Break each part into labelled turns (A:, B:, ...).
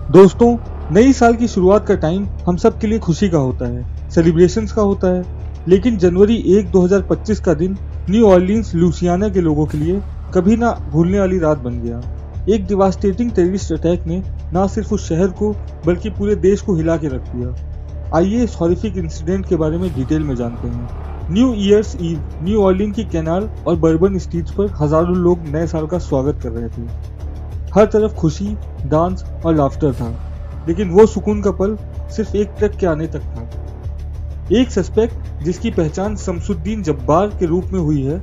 A: दोस्तों, नई साल की शुरुआत का टाइम हम सब के लिए खुशी का होता है, सेलिब्रेशंस का होता है। लेकिन जनवरी 1, 2025 का दिन न्यू ऑरलीन्स, लुइसियाना के लोगों के लिए कभी ना भूलने वाली रात बन गया। एक डिवास्टेटिंग टेररिस्ट अटैक ने ना सिर्फ उस शहर को बल्कि पूरे देश को हिला के रख दिया। आइए इस हॉरिफिक इंसिडेंट के बारे में डिटेल में जानते हैं। न्यू ईयर्स ईव न्यू ऑरलीन की कैनाल और बर्बन स्ट्रीट्स पर हजारों लोग नए साल का स्वागत कर रहे थे। हर तरफ खुशी, डांस और लाफ्टर था, लेकिन वो सुकून का पल सिर्फ एक ट्रक के आने तक था। एक सस्पेक्ट जिसकी पहचान शमसुद्दीन जब्बार के रूप में हुई है,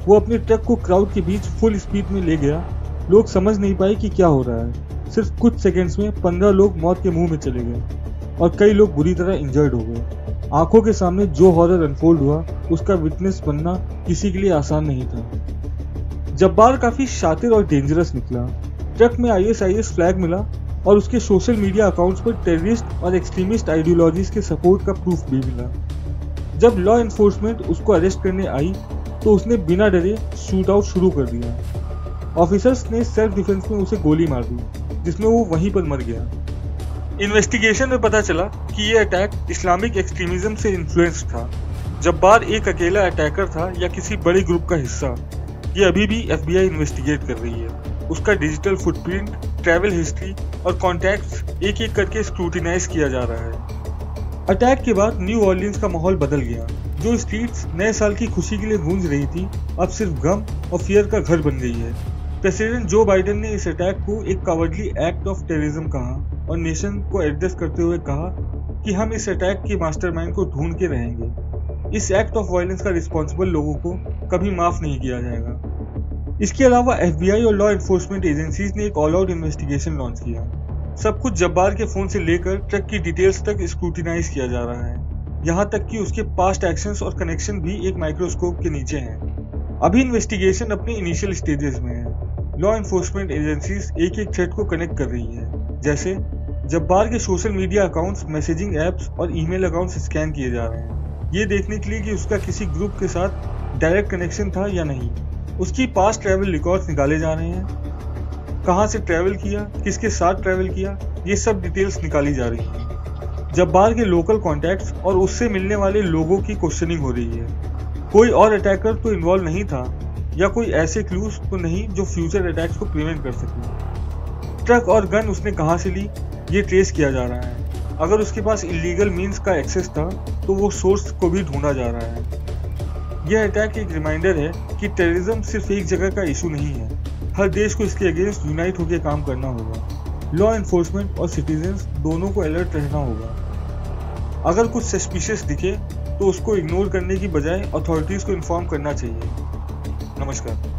A: वो अपने ट्रक को क्राउड के बीच फुल स्पीड में ले गया। लोग समझ नहीं पाए कि क्या हो रहा है। सिर्फ कुछ सेकंड्स में 15 लोग मौत के मुंह में चले गए और कई लोग बुरी तरह इंजर्ड हो गए। आंखों के सामने जो हॉरर अनफोल्ड हुआ, उसका विटनेस बनना किसी के लिए आसान नहीं था। जब्बार काफी शातिर और डेंजरस निकला। ट्रक में ISIS फ्लैग मिला और उसके सोशल मीडिया अकाउंट्स पर टेररिस्ट और एक्सट्रीमिस्ट आइडियोलॉजीज के सपोर्ट का प्रूफ भी मिला। जब लॉ एनफोर्समेंट उसको अरेस्ट करने आई तो उसने बिना डरे शूट आउट शुरू कर दिया। ऑफिसर्स ने सेल्फ डिफेंस में उसे गोली मार दी, जिसमें वो वहीं पर मर गया। इन्वेस्टिगेशन में पता चला कि ये अटैक इस्लामिक एक्सट्रीमिज्म से इन्फ्लुएंस्ड था। जब्बार एक अकेला अटैकर था या किसी बड़े ग्रुप का हिस्सा, ये अभी भी FBI इन्वेस्टिगेट कर रही है। उसका डिजिटल फुटप्रिंट, ट्रैवल हिस्ट्री और कॉन्टैक्ट्स एक एक करके स्क्रूटिनाइज किया जा रहा है। अटैक के बाद न्यू ऑरलीन्स का माहौल बदल गया। जो स्ट्रीट्स नए साल की खुशी के लिए गूंज रही थी, अब सिर्फ गम और फियर का घर बन गई है। प्रेसिडेंट जो बाइडेन ने इस अटैक को एक कावर्डली एक्ट ऑफ टेररिज्म कहा और नेशन को एड्रेस करते हुए कहा कि हम इस अटैक के मास्टरमाइंड को ढूंढ के रहेंगे। इस एक्ट ऑफ वायलेंस का रिस्पॉन्सिबल लोगों को कभी माफ नहीं किया जाएगा। इसके अलावा FBI और लॉ एनफोर्समेंट एजेंसीज ने एक ऑल आउट इन्वेस्टिगेशन लॉन्च किया। सब कुछ जब्बार के फोन से लेकर ट्रक की डिटेल्स तक स्क्रूटिनाइज किया जा रहा है। यहाँ तक कि उसके पास्ट एक्शंस और कनेक्शन भी एक माइक्रोस्कोप के नीचे हैं। अभी इन्वेस्टिगेशन अपने इनिशियल स्टेजेस में है। लॉ एनफोर्समेंट एजेंसीज एक एक थ्रेड को कनेक्ट कर रही है। जैसे जब्बार के social media accounts, messaging apps और ईमेल अकाउंट्स स्कैन किए जा रहे हैं, ये देखने के लिए कि उसका किसी ग्रुप के साथ डायरेक्ट कनेक्शन था या नहीं। उसकी पास्ट ट्रैवल रिकॉर्ड्स निकाले जा रहे हैं। कहां से ट्रैवल किया, किसके साथ ट्रैवल किया, ये सब डिटेल्स निकाली जा रही हैं। जब्बार के लोकल कॉन्टैक्ट्स और उससे मिलने वाले लोगों की क्वेश्चनिंग हो रही है। कोई और अटैकर तो इन्वॉल्व नहीं था या कोई ऐसे क्लूज तो नहीं जो फ्यूचर अटैक्स को प्रिवेंट कर सके। ट्रक और गन उसने कहां से ली, ये ट्रेस किया जा रहा है। अगर उसके पास इलीगल मीन्स का एक्सेस था तो वो सोर्स को भी ढूंढा जा रहा है। यह अटैक एक रिमाइंडर है कि टेररिज्म सिर्फ एक जगह का इशू नहीं है। हर देश को इसके अगेंस्ट यूनाइट होकर काम करना होगा। लॉ एनफोर्समेंट और सिटीजन्स दोनों को अलर्ट रहना होगा। अगर कुछ सस्पिशियस दिखे तो उसको इग्नोर करने की बजाय अथॉरिटीज को इन्फॉर्म करना चाहिए। नमस्कार।